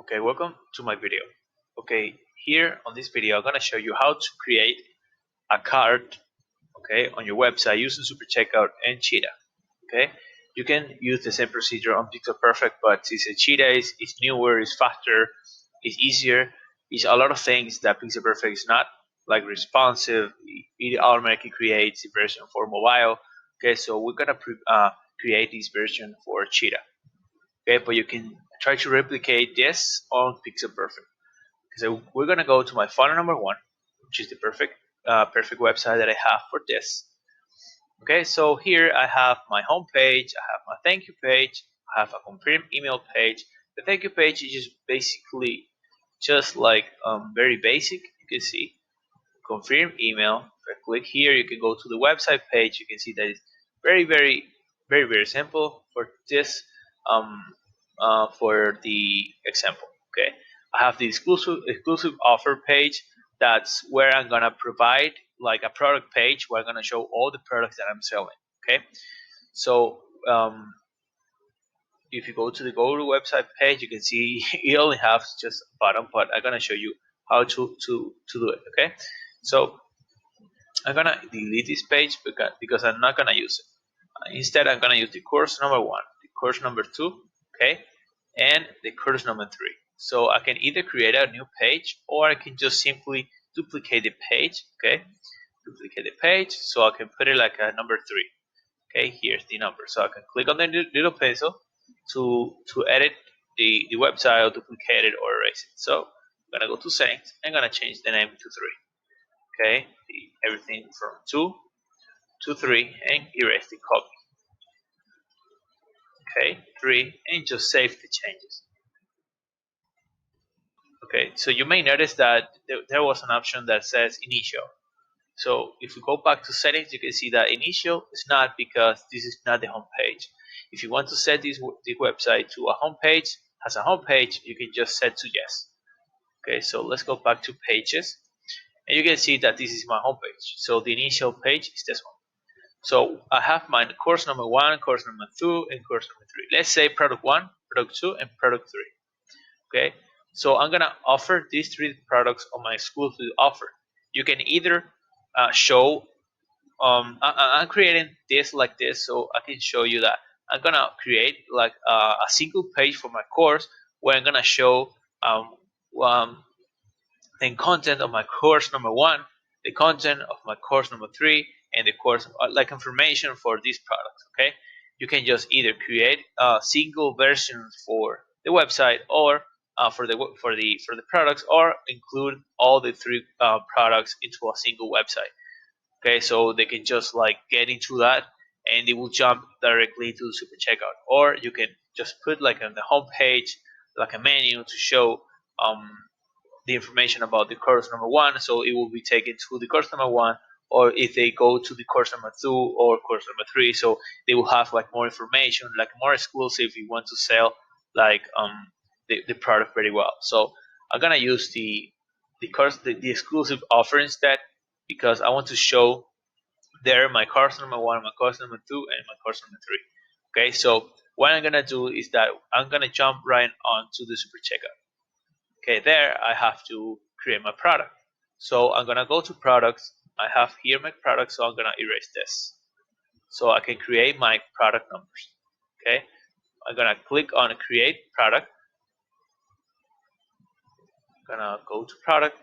Okay, welcome to my video. Okay, here on this video I'm gonna show you how to create a cart, okay, on your website using SuperCheckout and Cheetah. Okay, you can use the same procedure on Pixel Perfect, but since Cheetah is newer, is faster, is easier, is a lot of things that Pixel Perfect is not, like responsive. It automatically creates a version for mobile. Okay, so we're gonna create this version for Cheetah. Okay, but you can try to replicate this on Pixel Perfect. So we're gonna go to my funnel number one, which is the perfect website that I have for this. Okay, so here I have my home page, I have my thank you page, I have a confirm email page. The thank you page is just basically just like very basic. You can see confirm email. If I click here, you can go to the website page. You can see that it's very simple for this for the example. Okay, I have the exclusive offer page. That's where I'm gonna provide like a product page where I'm gonna show all the products that I'm selling. Okay, so if you go to the go to website page, you can see it only has just a button, but I'm gonna show you how to do it. Okay, so I'm gonna delete this page because I'm not gonna use it. Instead, I'm gonna use the course number one, the course number two, okay, and the course number three. So I can either create a new page or I can just simply duplicate the page, okay, duplicate the page, so I can put it like a number three. Okay, here's the number. So I can click on the little pencil to edit the website or duplicate it or erase it. So I'm gonna go to settings. I'm gonna change the name to three. Okay, everything from 2 to 3 and erase the copy. Okay, 3 and just save the changes. Okay, so you may notice that there was an option that says initial. So if we go back to settings, you can see that initial is not because this is not the home page. If you want to set this website to a home page, as a home page, you can just set to yes. Okay, so let's go back to pages, and you can see that this is my home page. So the initial page is this one. So I have my course number one, course number two, and course number three. Let's say product one, product two, and product three. Okay, so I'm gonna offer these three products on my exclusive offer. You can either show. I'm creating this like this, so I can show you that I'm gonna create like a single page for my course where I'm gonna show um, the content of my course number one, the content of my course number three, and the course like information for these products. Okay, you can just either create single versions for the website or for the products, or include all the three products into a single website. Okay, so they can just like get into that and they will jump directly to the super checkout, or you can just put like on the home page like a menu to show um, the information about the course number one, so it will be taken to the course number one. Or if they go to the course number two or course number three, so they will have like more information, like more exclusive if you want to sell like the product very well. So I'm gonna use the exclusive offer instead, because I want to show there my course number one, my course number two, and my course number three. Okay, so what I'm gonna do is that I'm gonna jump right on to the super checkout. Okay, there I have to create my product. So I'm gonna go to products. I have here my product, so I'm gonna erase this. So I can create my product numbers. Okay, I'm gonna click on create product. I'm gonna go to product.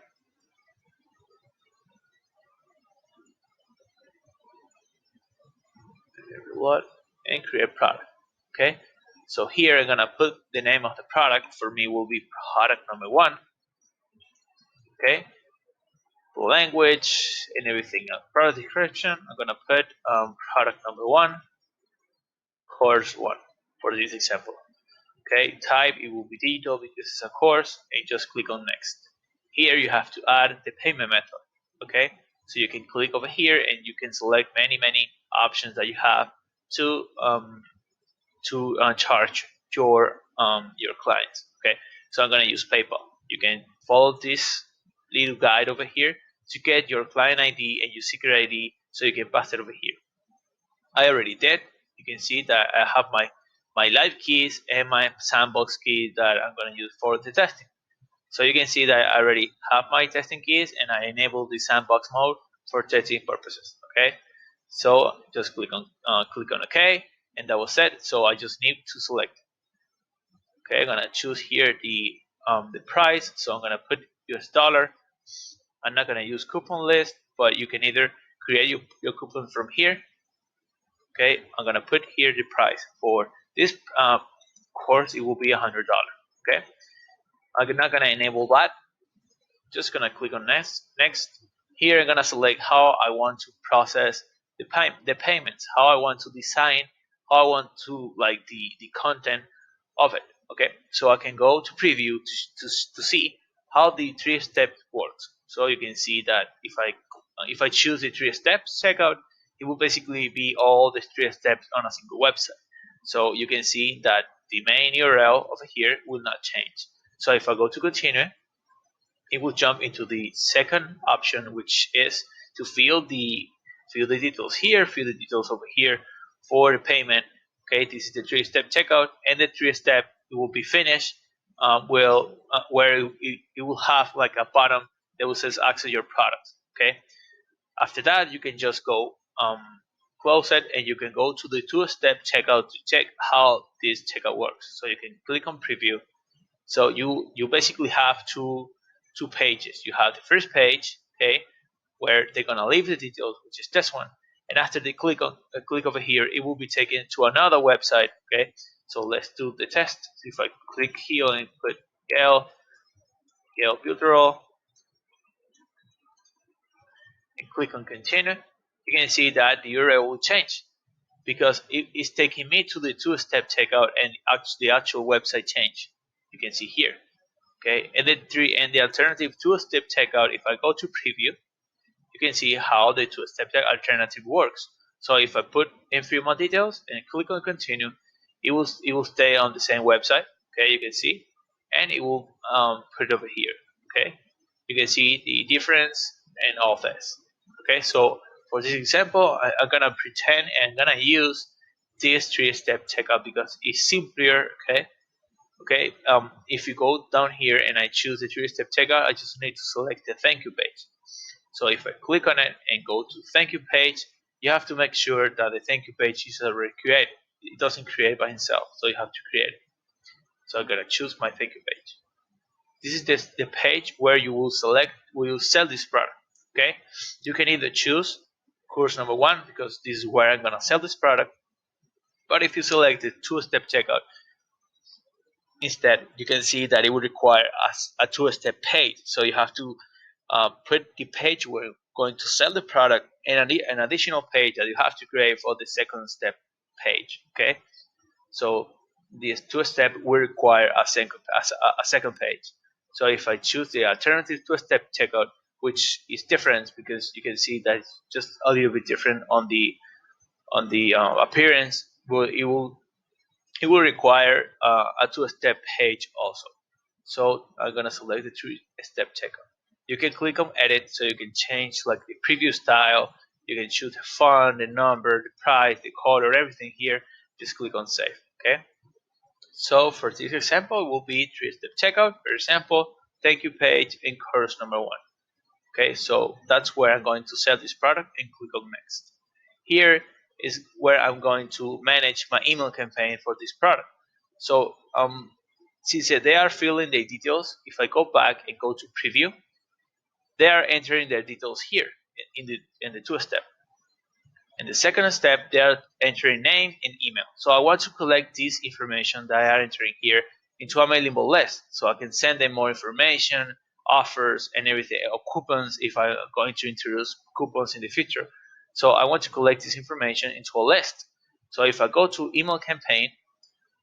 What and create product. Okay, so here I'm gonna put the name of the product. For me, will be product number one. Okay, language and everything else. Product description, I'm gonna put product number one, course one for this example. Okay, type, it will be digital because it's a course, and just click on next. Here you have to add the payment method. Okay, so you can click over here and you can select many options that you have to charge your clients. Okay, so I'm gonna use PayPal. You can follow this little guide over here to get your client ID and your secret ID, so you can pass it over here. I already did. You can see that I have my live keys and my sandbox key that I'm going to use for the testing. So you can see that I already have my testing keys and I enable the sandbox mode for testing purposes. Okay, so just click on OK, and that was set. So I just need to select. Okay, I'm gonna choose here the price. So I'm gonna put US dollar. I'm not gonna use coupon list, but you can either create your coupon from here. Okay, I'm gonna put here the price for this course. It will be $100. Okay, I'm not gonna enable that. Just gonna click on next. Here I'm gonna select how I want to process the payments, how I want to design, how I want to like the content of it. Okay, so I can go to preview to see how the 3 steps works. So you can see that if I choose the 3 steps checkout, it will basically be all the 3 steps on a single website. So you can see that the main URL over here will not change. So if I go to continue, it will jump into the second option, which is to fill the details here, fill the details over here for the payment. Okay, this is the 3-step checkout, and the 3 step it will be finished. Where it will have like a button that will says access your products. Okay, after that you can just go close it, and you can go to the 2-step checkout to check how this checkout works. So you can click on preview. So you basically have two pages. You have the first page, okay, where they're gonna leave the details, which is this one, and after they click over here, it will be taken to another website. Okay, so let's do the test. So if I click here and put Gale Builderall and click on continue, you can see that the URL will change because it is taking me to the 2-step checkout, and the actual website change. You can see here. Okay, and the alternative 2-step checkout, if I go to preview, you can see how the 2-step alternative works. So if I put in 3 more details and click on continue, it will stay on the same website. Okay, you can see, and it will put it over here. Okay, you can see the difference and all this. Okay, so for this example, I'm gonna pretend and gonna use this 3-step checkout because it's simpler. Okay. Okay, if you go down here and I choose the 3-step checkout, I just need to select the thank you page. So if I click on it and go to thank you page, you have to make sure that the thank you page is already created. It doesn't create by itself, so you have to create it. So I'm gonna choose my thank you page. This is the page where you will sell this product. Okay, you can either choose course number 1 because this is where I'm gonna sell this product. But if you select the 2-step checkout, instead, you can see that it would require a 2-step page. So you have to put the page where you're going to sell the product and an additional page that you have to create for the 2nd-step page. Okay, so this 2-step will require a second page. So if I choose the alternative 2-step checkout, which is different because you can see that it's just a little bit different on the appearance, it will require a 2-step page also. So I'm gonna select the 3-step checkout. You can click on edit, so you can change like the preview style. You can choose the font, the number, the price, the color, everything here. Just click on save. Okay. So for this example, it will be 3-step checkout, very simple, thank you page, and course number 1. Okay, so that's where I'm going to sell this product and click on next. Here is where I'm going to manage my email campaign for this product. So since they are filling the details, if I go back and go to preview, they are entering their details here in the 2-step. In the 2nd step, they are entering name and email. So I want to collect this information that I are entering here into a mailing list, so I can send them more information, offers, and everything, or coupons if I'm going to introduce coupons in the future. So I want to collect this information into a list. So if I go to email campaign,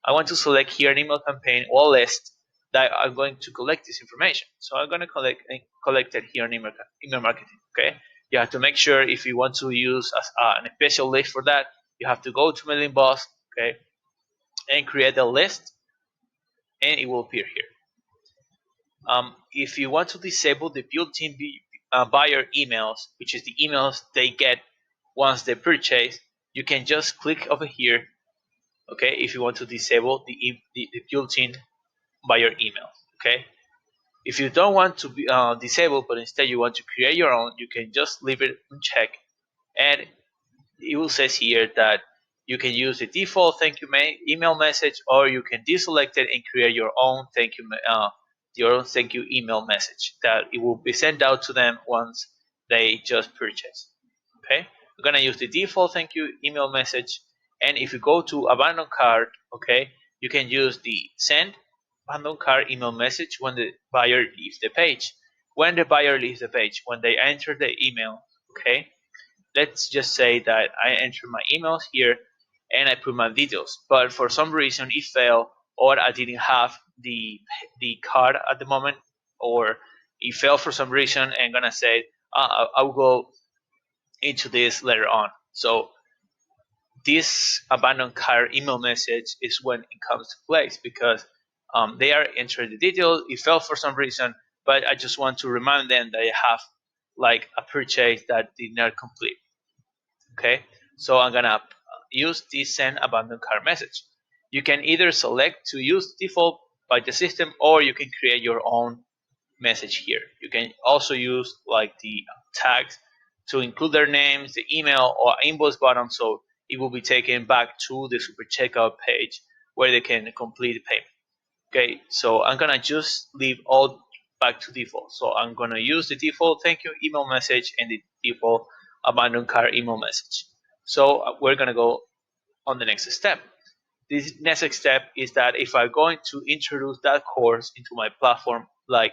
I want to select here an email campaign or list that I'm going to collect this information. So I'm going to collect it here in email marketing. Okay, you have to make sure if you want to use a special list for that, you have to go to mailing boss, okay, and create a list, and it will appear here. If you want to disable the built-in buyer emails, which is the emails they get once they purchase, you can just click over here Okay, if you want to disable the built-in buyer email. Okay, if you don't want to be disable, but instead you want to create your own, you can just leave it unchecked, and it will says here that you can use the default thank you email message, or you can deselect it and create your own thank you email message that it will be sent out to them once they just purchase. Okay, we're gonna use the default thank you email message, and if you go to abandon cart, okay, you can use the send abandon cart email message when the buyer leaves the page. When the buyer leaves the page, when they enter the email, okay, let's just say that I enter my emails here and I put my details, but for some reason it failed, or I didn't have the card at the moment, or it failed for some reason, and I'm gonna say I'll go into this later on. So this abandoned cart email message is when it comes to place, because they are entering the details. It failed for some reason, but I just want to remind them that I have like a purchase that did not complete. Okay, so I'm gonna use this send abandoned cart message. You can either select to use default by the system, or you can create your own message here. You can also use like the tags to include their names, the email, or invoice button, so it will be taken back to the super checkout page where they can complete the payment. Okay, so I'm gonna just leave all back to default. So I'm gonna use the default thank you email message and the default abandoned cart email message. So we're gonna go on the next step. This next step is that if I'm going to introduce that course into my platform, like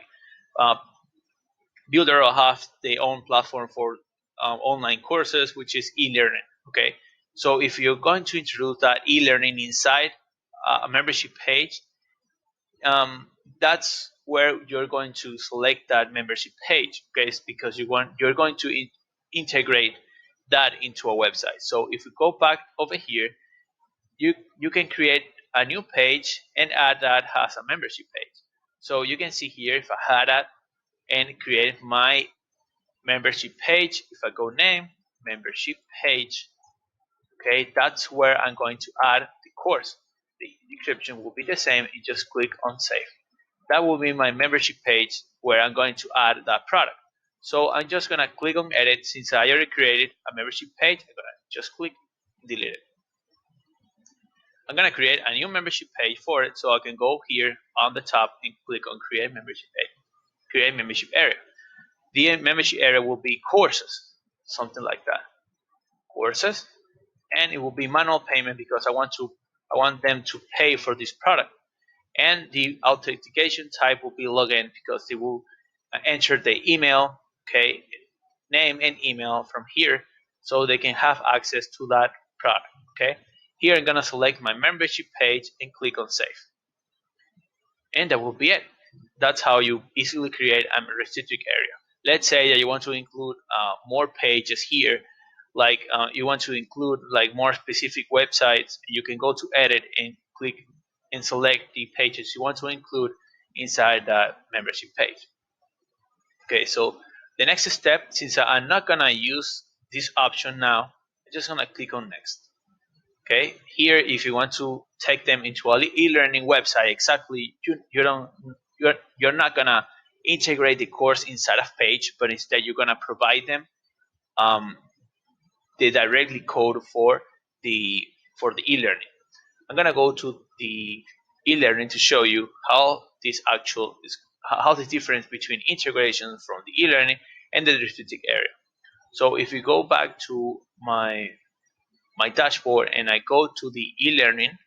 uh, Builderall have their own platform for online courses, which is e-learning. Okay, so if you're going to introduce that e-learning inside a membership page, um, that's where you're going to select that membership page, okay? It's because you're going to integrate that into a website. So if you go back over here, you can create a new page and add that as a membership page. So you can see here if I had that and create my membership page, if I go name membership page, okay, that's where I'm going to add the course. The description will be the same, and just click on save. That will be my membership page where I'm going to add that product. So I'm just gonna click on edit. Since I already created a membership page, I'm gonna just click delete it. I'm gonna create a new membership page for it, so I can go here on the top and click on create membership page, create membership area. The membership area will be courses, something like that, courses, and it will be manual payment because I want them to pay for this product. And the authentication type will be login because they will enter the email, okay, name and email from here, so they can have access to that product. Okay, here I'm gonna select my membership page and click on save, and that will be it. That's how you easily create a restricted area. Let's say that you want to include more pages here, like you want to include like more specific websites. You can go to edit and click and select the pages you want to include inside that membership page. Okay, so the next step, since I'm not gonna use this option now, I'm just gonna click on next. Okay, here if you want to take them into a e-learning website, exactly, you're not gonna integrate the course inside a page, but instead you're gonna provide them um, the directly code the for the e-learning. I'm gonna go to the e-learning to show you how this actual is, how the difference between integration from the e-learning and the restricted area. So if you go back to my dashboard and I go to the e-learning,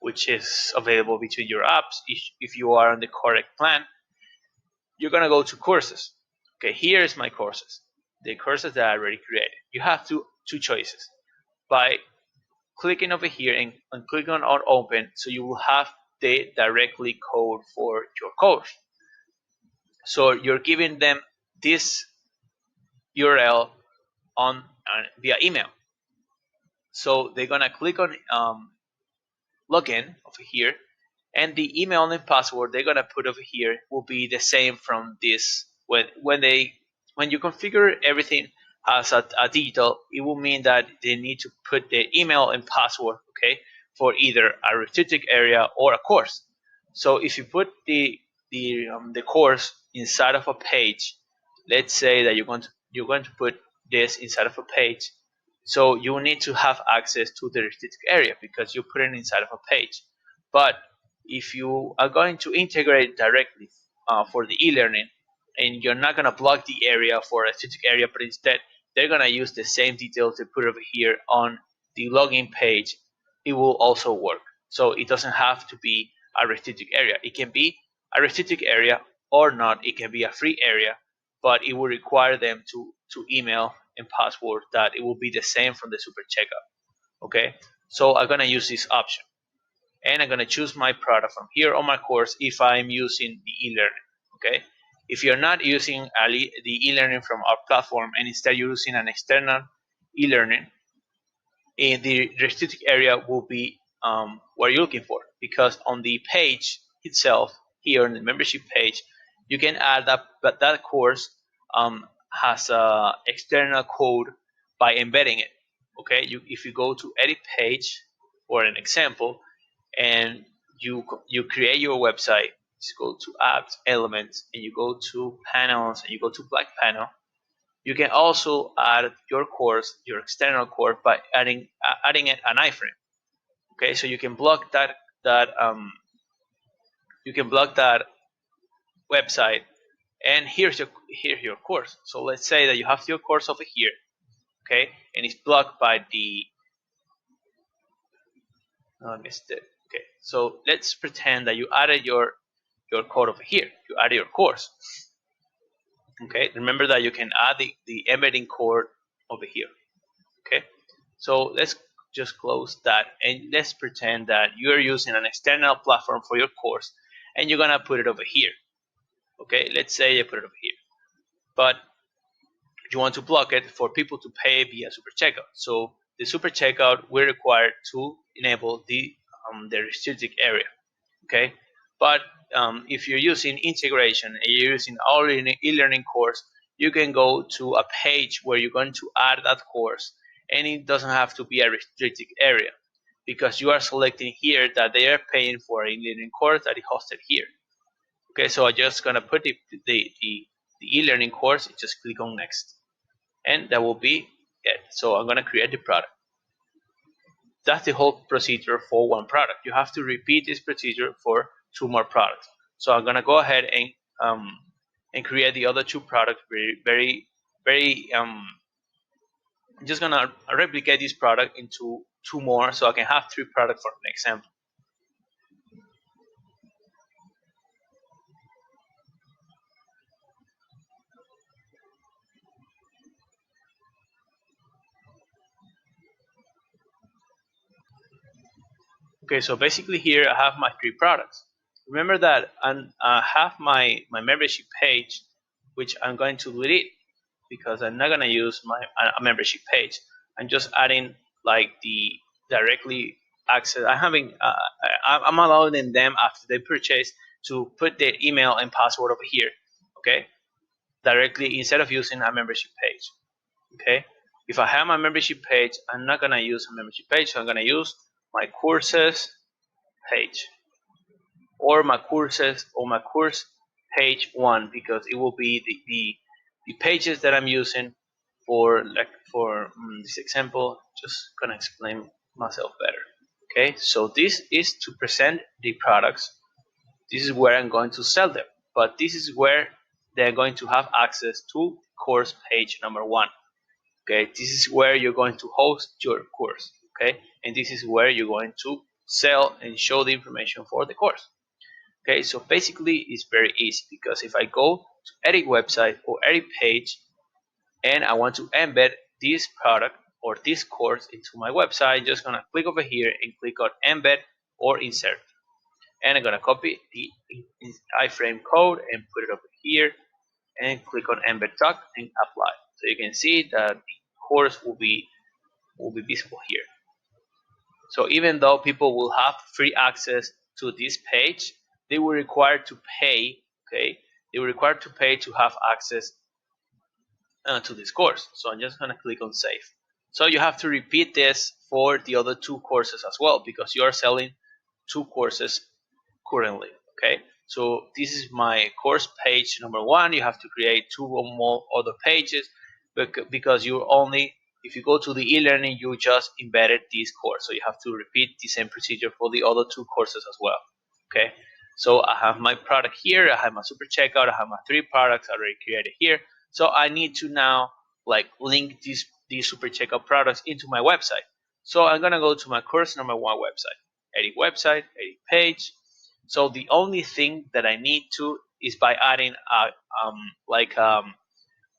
which is available between your apps, if you are on the correct plan, you're gonna go to courses. Okay, here's my courses, the courses that I already created. You have two choices. By clicking over here and clicking on open, so you will have the directly code for your course. So you're giving them this URL on via email. So they're gonna click on login over here, and the email and password they're gonna put over here will be the same from this. When you configure everything as a digital, it will mean that they need to put the email and password. Okay, for either a restricted area or a course. So if you put the course inside of a page, let's say that you're going to put this inside of a page, so you need to have access to the restricted area because you put it inside of a page. But if you are going to integrate directly for the e-learning, and you're not going to block the area for a restricted area, but instead they're going to use the same details they put over here on the login page, it will also work. So it doesn't have to be a restricted area. It can be a restricted area or not. It can be a free area, but it will require them to email and password that it will be the same from the super checkout. Okay, so I'm gonna use this option, and I'm gonna choose my product from here on my course if I'm using the e-learning. Okay, if you're not using the e-learning from our platform and instead you're using an external e-learning, the restricted area will be what you're looking for, because on the page itself here on the membership page you can add that, but that course has a external code by embedding it. Okay, if you go to edit page for an example, and you create your website, just go to apps elements and you go to panels and you go to black panel. You can also add your course, your external course, by adding it an iframe. Okay, so you can block that website, and here's your course. So let's say that you have your course over here, okay, and it's blocked by the I missed it. Okay, so let's pretend that you added your code over here. You added your course. Okay, remember that you can add the embedding code over here. Okay, so let's just close that, and let's pretend that you're using an external platform for your course and you're gonna put it over here. Okay, let's say you put it over here, but you want to block it for people to pay via super checkout. So the super checkout we're required to enable the restricted area. Okay, but if you're using integration and you're using our e-learning course, you can go to a page where you're going to add that course, and it doesn't have to be a restricted area because you are selecting here that they are paying for an e-learning course that is hosted here. Okay, so I'm just gonna put the e-learning course and just click on next, and that will be it. So I'm gonna create the product. That's the whole procedure for one product. You have to repeat this procedure for two more products. So I'm gonna go ahead and create the other two products very I'm just gonna replicate this product into two more so I can have three products for an example. Okay, so basically here I have my three products. Remember that I have my membership page, which I'm going to delete because I'm not gonna use my a membership page. I'm just adding like the directly access. I'm allowing them after they purchase to put their email and password over here. Okay, directly instead of using a membership page. Okay, if I have my membership page, I'm not gonna use a membership page. So I'm gonna use my courses page, or my courses, or my course page one, because it will be the pages that I'm using for this example. Just gonna explain myself better. Okay, so this is to present the products. This is where I'm going to sell them, but this is where they're going to have access to course page number one. Okay, this is where you're going to host your course. Okay, and this is where you're going to sell and show the information for the course. Okay, so basically it's very easy, because if I go to edit website or edit page and I want to embed this product or this course into my website, I'm just gonna click over here and click on embed or insert, and I'm gonna copy the iframe code and put it over here and click on embed tag and apply. So you can see that the course will be visible here. So even though people will have free access to this page, they will require to pay. Okay, they will require to pay to have access to this course. So I'm just gonna click on save. So you have to repeat this for the other two courses as well, because you are selling two courses currently. Okay, so this is my course page number one. You have to create two or more other pages, because you only, if you go to the e-learning, you just embedded this course, so you have to repeat the same procedure for the other two courses as well. Okay, so I have my product here, I have my super checkout, I have my three products already created here. So I need to now like link these super checkout products into my website. So I'm gonna go to my course number one website, edit website, edit page. So the only thing that I need to is by adding um, like um,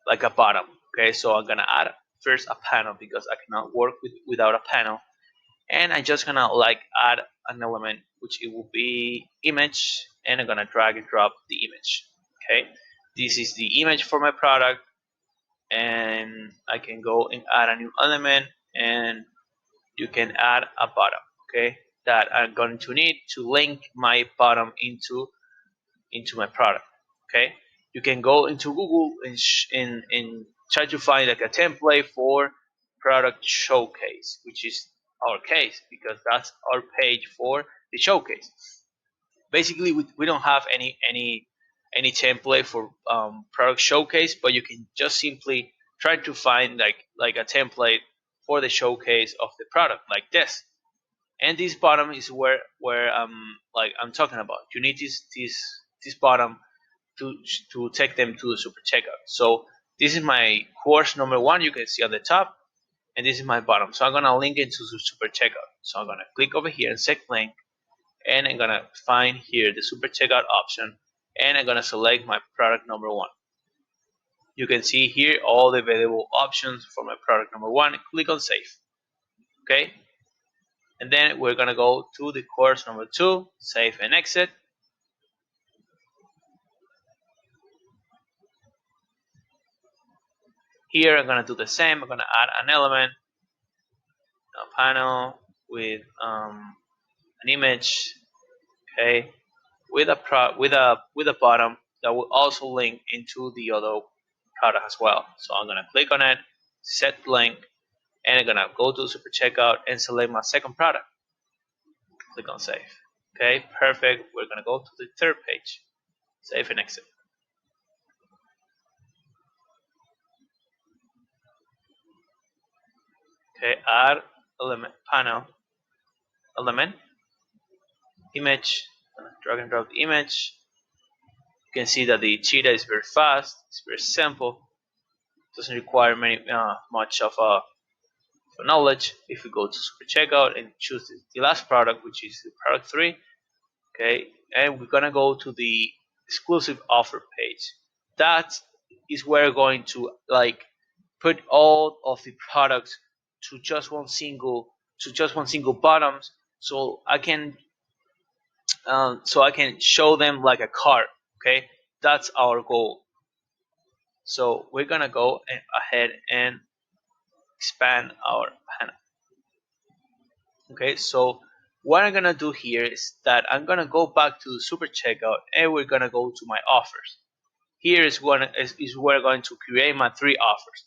like a bottom. Okay, so I'm gonna add first a panel, because I cannot work without a panel, and I'm just gonna like add an element, which it will be image, and I'm gonna drag and drop the image. Okay, this is the image for my product, and I can go and add a new element, and you can add a bottom. Okay, that I'm going to need to link my bottom into my product. Okay, you can go into Google and try to find like a template for product showcase, which is our case, because that's our page for the showcase. Basically, we don't have any template for product showcase, but you can just simply try to find like a template for the showcase of the product, like this. And this bottom is where like I'm talking about. You need this bottom to take them to the super checkout. So this is my course number one, you can see on the top, and this is my bottom. So I'm gonna link it to the super checkout. So I'm gonna click over here and set link, and I'm gonna find here the super checkout option, and I'm gonna select my product number one. You can see here all the available options for my product number one. Click on save. Okay, and then we're gonna go to the course number two, save and exit. Here I'm gonna do the same. I'm gonna add an element, a panel with an image, okay, with a bottom that will also link into the other product as well. So I'm gonna click on it, set link, and I'm gonna go to super checkout and select my second product. Click on save. Okay, perfect. We're gonna go to the third page, save and exit. Okay, add element, panel, element, image, drag and drop the image. You can see that the cheetah is very fast, it's very simple, doesn't require much of knowledge. If we go to super checkout and choose the last product, which is the product 3, okay, and we're gonna go to the exclusive offer page. That is where we're going to like put all of the products to just one single bottoms, so I can show them like a cart. Okay, that's our goal. So we're gonna go ahead and expand our panel. Okay, so what I'm gonna do here is that I'm gonna go back to the super checkout, and we're gonna go to my offers. Here is where I'm going to create my 3 offers.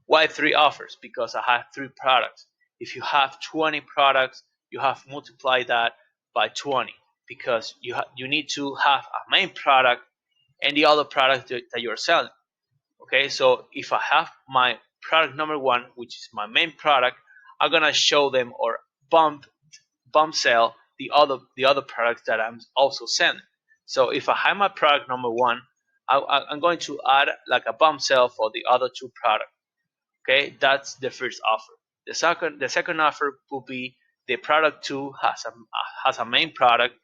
Why 3 offers? Because I have 3 products. If you have 20 products, you have to multiply that by 20, because you need to have a main product and the other product that you're selling. Okay, so if I have my product number 1, which is my main product, I'm gonna show them or bump sell the other products that I'm also selling. So if I have my product number 1, I'm going to add like a bump sell for the other 2 products. Okay, that's the first offer. The second offer will be the product 2 has a main product,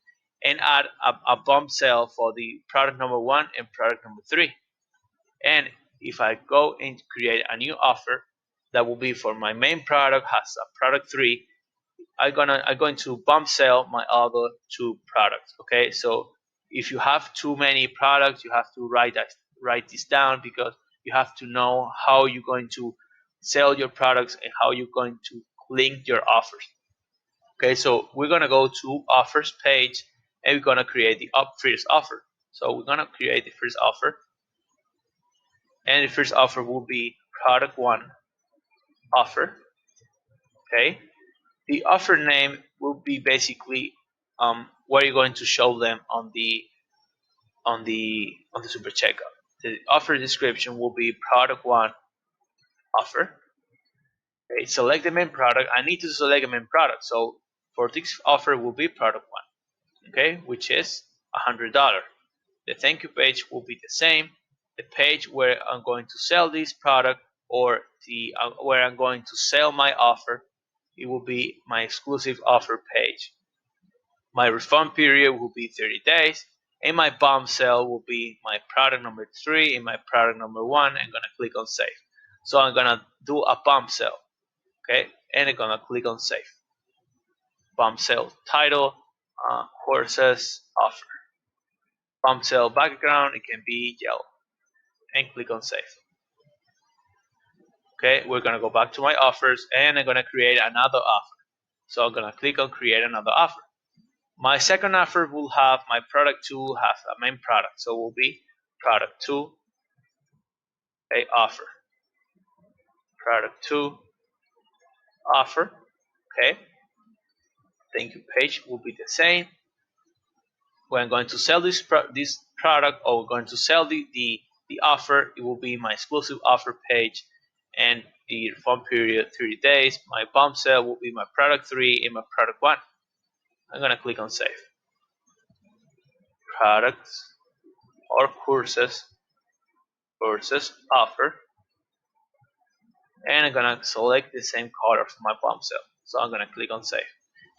and add a bump sell for the product number 1 and product number 3. And if I go and create a new offer, that will be for my main product has a product 3, I'm going to bump sell my other 2 products. Okay, so if you have too many products, you have to write this down, because you have to know how you're going to sell your products and how you're going to link your offers. Okay, so we're gonna go to offers page, and we're gonna create the first offer. So we're gonna create the first offer, and the first offer will be product 1 offer. Okay, the offer name will be basically what you're going to show them on the super checkout. The offer description will be product one offer. Okay, select the main product. I need to select a main product, so for this offer will be product one. Okay, which is $100. The thank you page will be the same. The page where I'm going to sell this product, or the where I'm going to sell my offer, it will be my exclusive offer page. My refund period will be 30 days, and my bomb sale will be my product number 3 and my product number 1. I'm gonna click on save. So I'm gonna do a bomb sale, okay, and I'm gonna click on save. Bomb sale title, courses offer. Bomb sale background, it can be yellow, and click on save. Okay, we're gonna go back to my offers, and I'm gonna create another offer. So I'm gonna click on create another offer. My second offer will have my product 2 have a main product, so it will be product 2 a offer. Product 2 offer. Okay, thank you page will be the same. When I'm going to sell this product, or we're going to sell the offer, it will be my exclusive offer page, and the refund period 30 days. My bomb sale will be my product 3 and my product 1. I'm gonna click on save. Products or courses offer, and I'm gonna select the same color for my bomb sale. So I'm gonna click on save.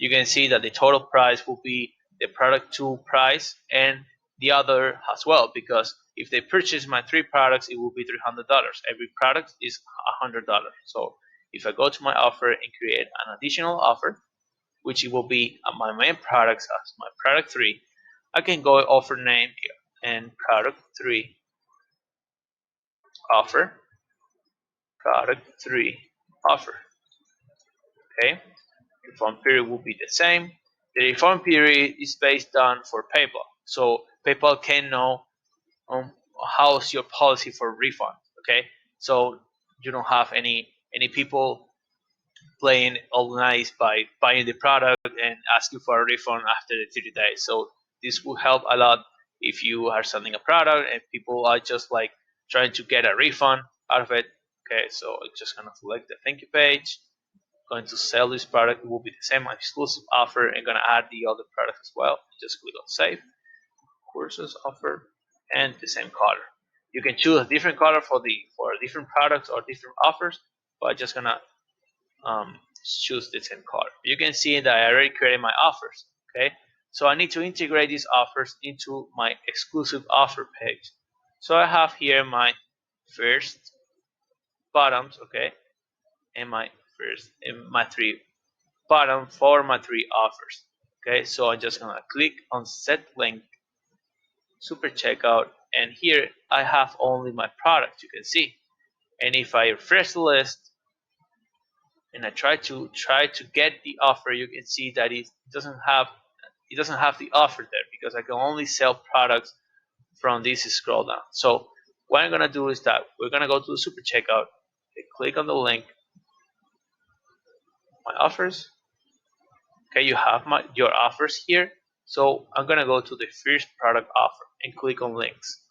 You can see that the total price will be the product 2 price and the other as well, because if they purchase my 3 products, it will be $300. Every product is $100. So if I go to my offer and create an additional offer, which it will be my main products as my product 3, I can go offer name here and product 3 offer, product 3 offer. Okay, refund period will be the same. The refund period is based on for PayPal, so PayPal can know how's your policy for refund. Okay, so you don't have any people playing all nice by buying the product and asking for a refund after the 30 days. So this will help a lot if you are selling a product and people are just like trying to get a refund out of it. Okay, so I'm just gonna select the thank you page. Going to sell this product, it will be the same exclusive offer, and gonna add the other product as well. Just click on save. Courses offer, and the same color. You can choose a different color for different products or different offers, but I'm just gonna choose the same color. You can see that I already created my offers. Okay, so I need to integrate these offers into my exclusive offer page. So I have here my first bottoms, okay, and my first and my 3 bottom for my 3 offers. Okay, so I'm just gonna click on set link, super checkout, and here I have only my product, you can see. And if I refresh the list and I try to get the offer, you can see that it doesn't have the offer there, because I can only sell products from this scroll down. So what I'm gonna do is that we're gonna go to the super checkout, click on the link, my offers. Okay, you have your offers here. So I'm gonna go to the first product offer and click on links.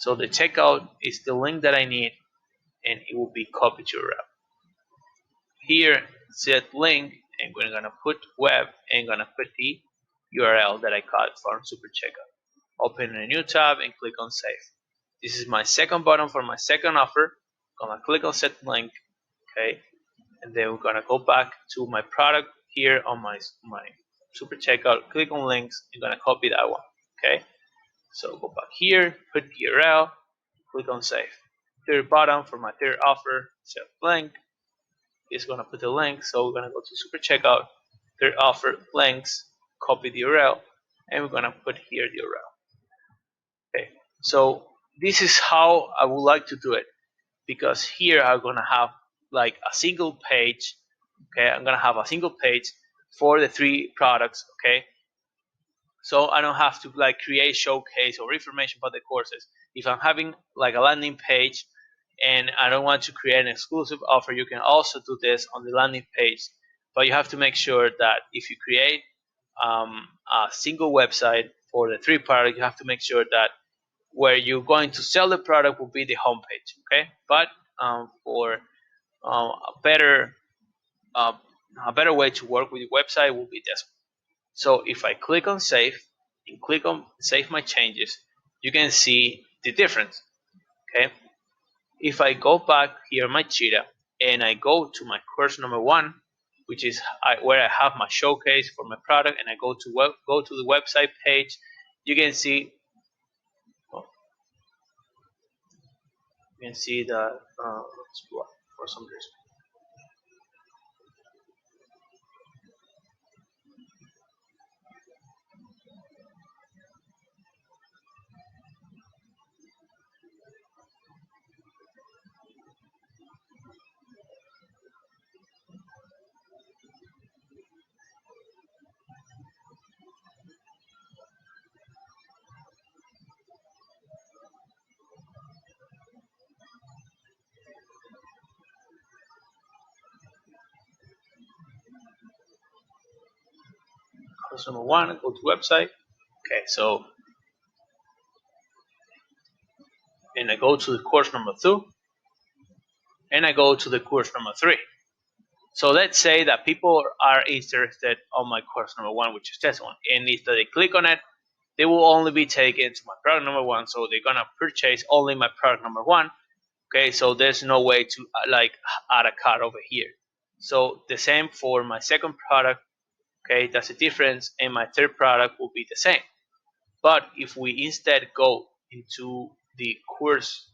So the checkout is the link that I need, and it will be copied to URL. Here, set link, and we're gonna put web, and gonna put the URL that I got from Super Checkout. Open a new tab and click on save. This is my second button for my second offer. Gonna click on set link, okay, and then we're gonna go back to my product here on my Super Checkout. Click on links. I'm gonna copy that one, okay. So go back here, put the URL, click on save. Third button for my third offer, set link. Is gonna put the link. So we're gonna go to Super Checkout, third offer, links, copy the URL, and we're gonna put here the URL. Okay. So this is how I would like to do it, because here I'm gonna have like a single page. Okay, I'm gonna have a single page for the 3 products. Okay, so I don't have to like create showcase or information about the courses. If I'm having like a landing page and I don't want to create an exclusive offer, you can also do this on the landing page. But you have to make sure that if you create a single website for the 3 products, you have to make sure that where you're going to sell the product will be the homepage. Okay, but for a better uh, a better way to work with your website will be this one. So if I click on save and click on save my changes, you can see the difference. Okay, if I go back here my cheetah and I go to my course number 1, which is where I have my showcase for my product, and I go to the website page, you can see that for some reason. Course number 1, I go to website. Okay, so and I go to the course number 2, and I go to the course number 3. So let's say that people are interested on my course number 1, which is this one, and if they click on it, they will only be taken to my product number 1. So they're gonna purchase only my product number 1. Okay, so there's no way to like add a cart over here. So the same for my second product. Okay, that's the difference, and my third product will be the same. But if we instead go into the course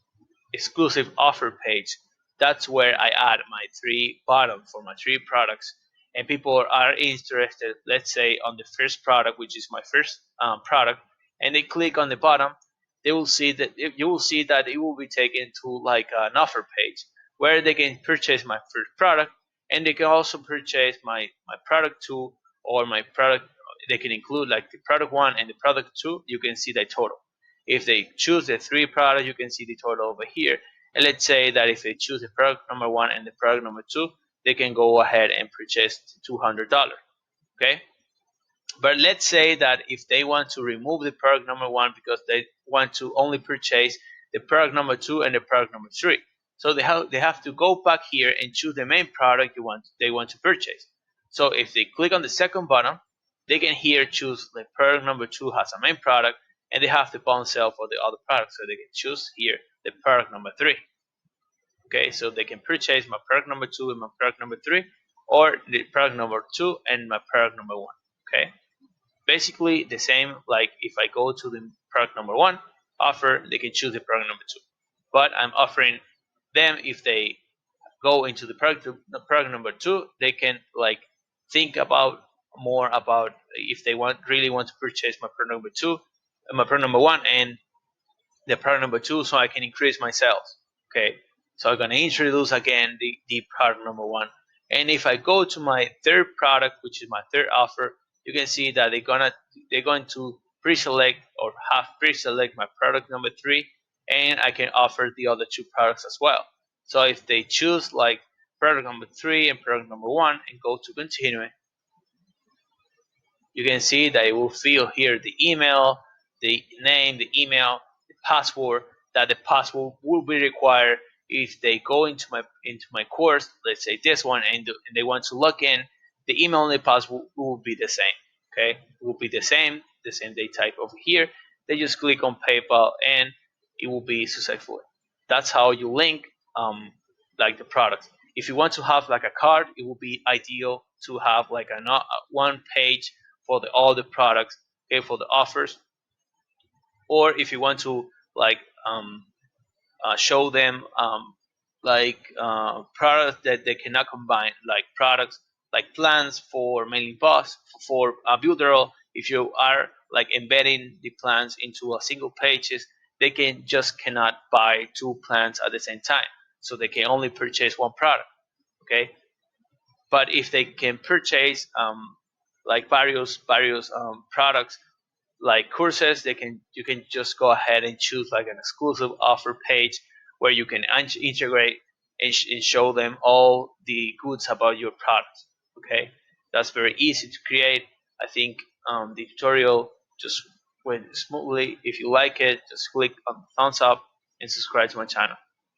exclusive offer page, that's where I add my 3 bottom for my 3 products. And people are interested, let's say, on the first product, which is my first product, and they click on the bottom, they will see that you will see that it will be taken to like an offer page where they can purchase my first product, and they can also purchase my product 2 or my product. They can include like the product 1 and the product 2. You can see the total. If they choose the 3 products, you can see the total over here. And let's say that if they choose the product number 1 and the product number 2, they can go ahead and purchase $200. Okay, but let's say that if they want to remove the product number 1 because they want to only purchase the product number 2 and the product number 3, so they have to go back here and choose the main product they want to purchase. So if they click on the second button, they can here choose the product number 2 has a main product, and they have the bond sale for the other product, so they can choose here the product number 3. Okay, so they can purchase my product number 2 and my product number 3, or the product number 2 and my product number 1. Okay, basically the same like if I go to the product number 1 offer, they can choose the product number 2, but I'm offering them, if they go into the product number 2, they can like think about more about if they really want to purchase my product number 2 and my product number 1 and the product number 2, so I can increase my sales. Okay, so I'm going to introduce again the product number 1, and if I go to my third product, which is my third offer, you can see that they're going to pre-select or have pre-select my product number 3, and I can offer the other 2 products as well. So if they choose like product number 3 and product number 1 and go to continue, you can see that it will fill here the email, the name, the email, the password, that the password will be required if they go into my course, let's say this one, and they want to log in. The email and the password will be the same. Okay, it will be the same they type over here. They just click on PayPal and it will be successful. That's how you link like the products. If you want to have like a card, it will be ideal to have like a one page for all the products, okay, for the offers. Or if you want to like show them products that they cannot combine, like products like plans for mailing boss for Builderall. If you are like embedding the plans into a single pages, they cannot buy 2 plans at the same time, so they can only purchase 1 product. Okay, but if they can purchase like various products like courses, you can just go ahead and choose like an exclusive offer page where you can integrate and show them all the goods about your products. Okay, that's very easy to create. I think the tutorial just went smoothly. If you like it, just click on thumbs up and subscribe to my channel.